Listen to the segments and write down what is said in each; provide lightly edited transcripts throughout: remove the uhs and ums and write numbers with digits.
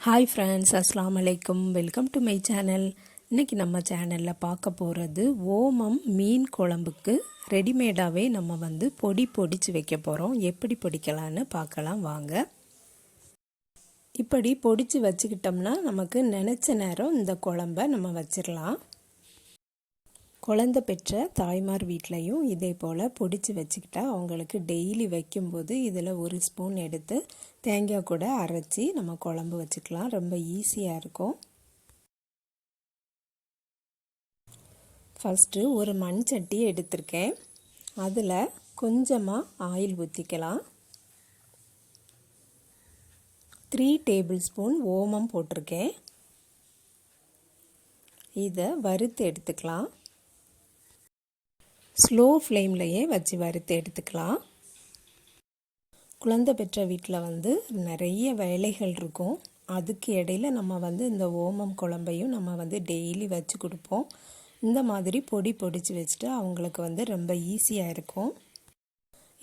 Hi friends, அஸ்ஸலாமு அலைக்கும். Welcome to my channel. இன்றைக்கி நம்ம சேனலில் பார்க்க போகிறது ஓமம் மீன் குழம்புக்கு ரெடிமேடாகவே நம்ம பொடிச்சு வைக்க போகிறோம். எப்படி பொடிக்கலான்னு பார்க்கலாம் வாங்க. இப்படி பொடிச்சு வச்சுக்கிட்டோம்னா நமக்கு நினச்ச நேரம் இந்த குழம்ப நம்ம வச்சிடலாம். குழந்தை பெற்ற தாய்மார் வீட்லேயும் இதே போல் பொடிச்சு வச்சுக்கிட்டா அவங்களுக்கு டெய்லி வைக்கும்போது இதில் ஒரு ஸ்பூன் எடுத்து தேங்காய் கூட அரைச்சி நம்ம குழம்பு வச்சுக்கலாம். ரொம்ப ஈஸியாக இருக்கும். ஃபஸ்ட்டு ஒரு மண் சட்டி எடுத்திருக்கேன். அதில் கொஞ்சமாக ஆயில் ஊற்றிக்கலாம். 3 டேபிள் ஸ்பூன் ஓமம் போட்டிருக்கேன். இதை வறுத்து எடுத்துக்கலாம். ஸ்லோ ஃப்ளேம்லையே வச்சு வறுத்து எடுத்துக்கலாம். குழந்தை பெற்ற வீட்டில் நிறைய வேலைகள் இருக்கும். அதுக்கு இடையில் நம்ம இந்த ஓமம் குழம்பையும் நம்ம டெய்லி வச்சு கொடுப்போம். இந்த மாதிரி பொடிச்சு வச்சுட்டு அவங்களுக்கு ரொம்ப ஈஸியாக இருக்கும்.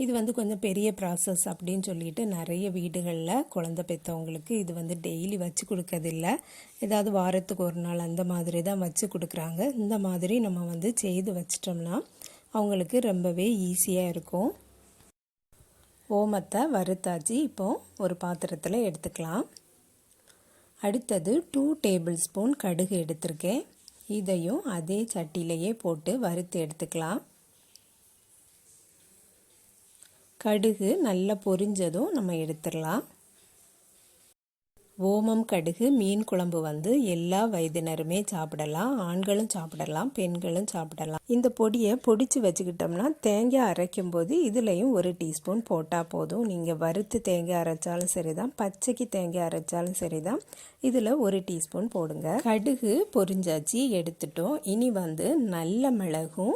இது கொஞ்சம் பெரிய ப்ராசஸ் அப்படின்னு சொல்லிட்டு நிறைய வீடுகளில் குழந்தை பெற்றவங்களுக்கு இது டெய்லி வச்சு கொடுக்கறதில்ல. ஏதாவது வாரத்துக்கு ஒரு நாள் அந்த மாதிரி தான் வச்சு கொடுக்குறாங்க. இந்த மாதிரி நம்ம செய்து வச்சிட்டோம்னா அவங்களுக்கு ரொம்பவே ஈஸியாக இருக்கும். ஓமத்தை வறுத்தாச்சு. இப்போது ஒரு பாத்திரத்தில் எடுத்துக்கலாம். அடுத்தது 2 டேபிள் ஸ்பூன் கடுகு எடுத்திருக்கேன். இதையும் அதே சட்டியிலையே போட்டு வறுத்து எடுத்துக்கலாம். கடுகு நல்லா பொரிஞ்சதும் நம்ம எடுத்துடலாம். ஓமம் கடுகு மீன் குழம்பு எல்லா வயதினருமே சாப்பிடலாம். ஆண்களும் சாப்பிடலாம், பெண்களும் சாப்பிடலாம். இந்த பொடியை பொடிச்சு வச்சுக்கிட்டோம்னா தேங்காய் அரைக்கும் போது இதுலேயும் 1 டீஸ்பூன் போட்டால் போதும். நீங்கள் வறுத்து தேங்காய் அரைச்சாலும் சரிதான், பச்சைக்கு தேங்காய் அரைச்சாலும் சரிதான். இதில் 1 டீஸ்பூன் போடுங்க. கடுகு பொரிஞ்சாச்சு, எடுத்துட்டோம். இனி நல்ல மிளகும்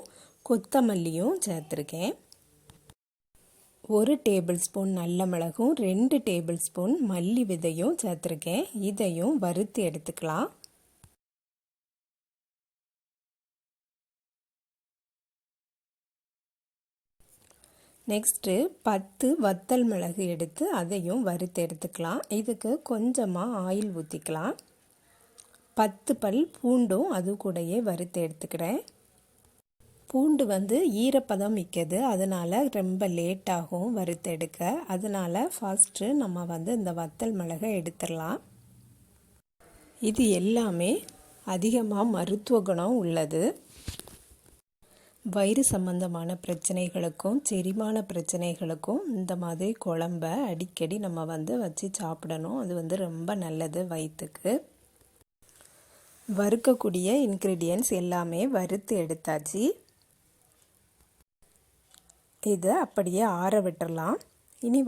கொத்தமல்லியும் சேர்த்துருக்கேன். 1 டேபிள் ஸ்பூன் நல்ல மிளகும் 2 டேபிள் ஸ்பூன் மல்லி விதையும் சேர்த்துருக்கேன். இதையும் வறுத்து எடுத்துக்கலாம். நெக்ஸ்ட்டு 10 வத்தல் மிளகு எடுத்து அதையும் வறுத்து எடுத்துக்கலாம். இதுக்கு கொஞ்சமாக ஆயில் ஊற்றிக்கலாம். 10 பல் பூண்டும் அது கூடயே வறுத்து எடுத்துக்கிறேன். பூண்டு ஈரப்பதம் மிக்கது, அதனால் ரொம்ப லேட் ஆகும் வறுத்து எடுக்க. அதனால் ஃபஸ்ட்டு நம்ம இந்த வத்தல் மிளகை எடுத்துடலாம். இது எல்லாமே அதிகமாக மருத்துவ குணம் உள்ளது. வயிறு சம்பந்தமான பிரச்சனைகளுக்கும் செரிமான பிரச்சனைகளுக்கும் இந்த மாதிரி குழம்ப அடிக்கடி நம்ம வச்சு சாப்பிடணும். அது ரொம்ப நல்லது வயிற்றுக்கு. வறுக்கக்கூடிய இன்க்ரீடியன்ட்ஸ் எல்லாமே வறுத்து எடுத்தாச்சு. இதை அப்படியே ஆற விட்டுறலாம். இனி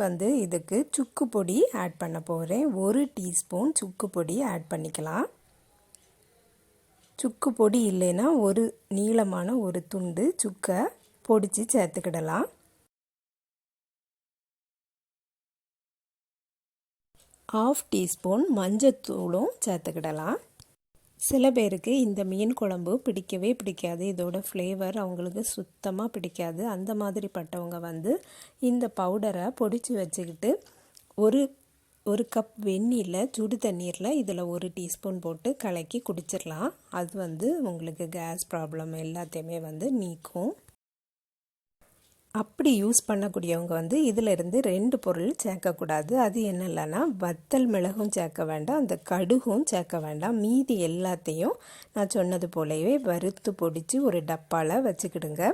இதுக்கு சுக்கு பொடி ஆட் பண்ண போகிறேன். 1 டீஸ்பூன் சுக்கு பொடி ஆட் பண்ணிக்கலாம். சுக்கு பொடி இல்லைன்னா ஒரு நீளமான ஒரு துண்டு சுக்கை பொடிச்சு சேர்த்துக்கிடலாம். 1/2 டீஸ்பூன் மஞ்சத்தூளும் சேர்த்துக்கிடலாம். சில பேருக்கு இந்த மீன் குழம்பு பிடிக்கவே பிடிக்காது. இதோட ஃப்ளேவர் அவங்களுக்கு சுத்தமாக பிடிக்காது. அந்த மாதிரி பட்டவங்க இந்த பவுடரை பொடிச்சு வச்சுக்கிட்டு ஒரு கப் வெந்நீரில் சுடு தண்ணீரில் இதில் 1 டீஸ்பூன் போட்டு கலக்கி குடிச்சிடலாம். அது உங்களுக்கு கேஸ் ப்ராப்ளம் எல்லாத்தையுமே நீக்கும். அப்படி யூஸ் பண்ணக்கூடியவங்க இதிலிருந்து 2 பொருள் சேர்க்கக்கூடாது. அது என்னென்னா வத்தல் மிளகும் சேர்க்க வேண்டாம், அந்த கடுகும் சேர்க்க வேண்டாம். மீதி எல்லாத்தையும் நான் சொன்னது போலவே வறுத்து பொடிச்சு ஒரு டப்பாவில் வச்சுக்கிடுங்க.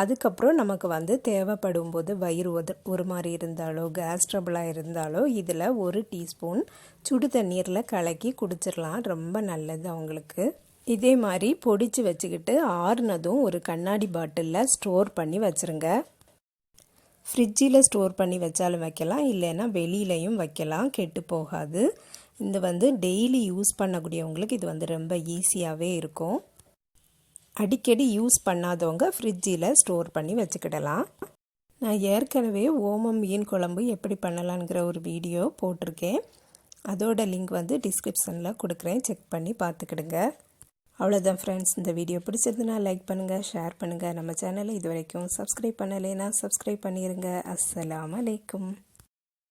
அதுக்கப்புறம் நமக்கு தேவைப்படும் போது வயிறு ஒரு மாதிரி இருந்தாலோ கேஸ் ட்ரபிளாக இருந்தாலோ இதில் 1 டீஸ்பூன் சுடு தண்ணீரில் கலக்கி குடிச்சிடலாம். ரொம்ப நல்லது அவங்களுக்கு. இதே மாதிரி பொடிச்சு வச்சுக்கிட்டு ஆறுனதும் ஒரு கண்ணாடி பாட்டிலில் ஸ்டோர் பண்ணி வச்சுருங்க. ஃப்ரிட்ஜில் ஸ்டோர் பண்ணி வச்சாலும் வைக்கலாம், இல்லைன்னா வெளியிலையும் வைக்கலாம், கெட்டு போகாது. இந்த டெய்லி யூஸ் பண்ணக்கூடியவங்களுக்கு இது ரொம்ப ஈஸியாகவே இருக்கும். அடிக்கடி யூஸ் பண்ணாதவங்க ஃப்ரிட்ஜில் ஸ்டோர் பண்ணி வச்சுக்கிடலாம். நான் ஏற்கனவே ஓமம் மீன் குழம்பு எப்படி பண்ணலாங்கிற ஒரு வீடியோ போட்டிருக்கேன். அதோட லிங்க் டிஸ்கிரிப்ஷனில் கொடுக்குறேன், செக் பண்ணி பார்த்துக்கிடுங்க. அவ்வளோதான் ஃப்ரெண்ட்ஸ். இந்த வீடியோ பிடிச்சிருந்துன்னா லைக் பண்ணுங்கள், ஷேர் பண்ணுங்கள். நம்ம சேனலை இது வரைக்கும் சப்ஸ்கிரைப் பண்ணலைன்னா சப்ஸ்கிரைப் பண்ணிடுங்க. அஸ்ஸலாமு அலைக்கும்.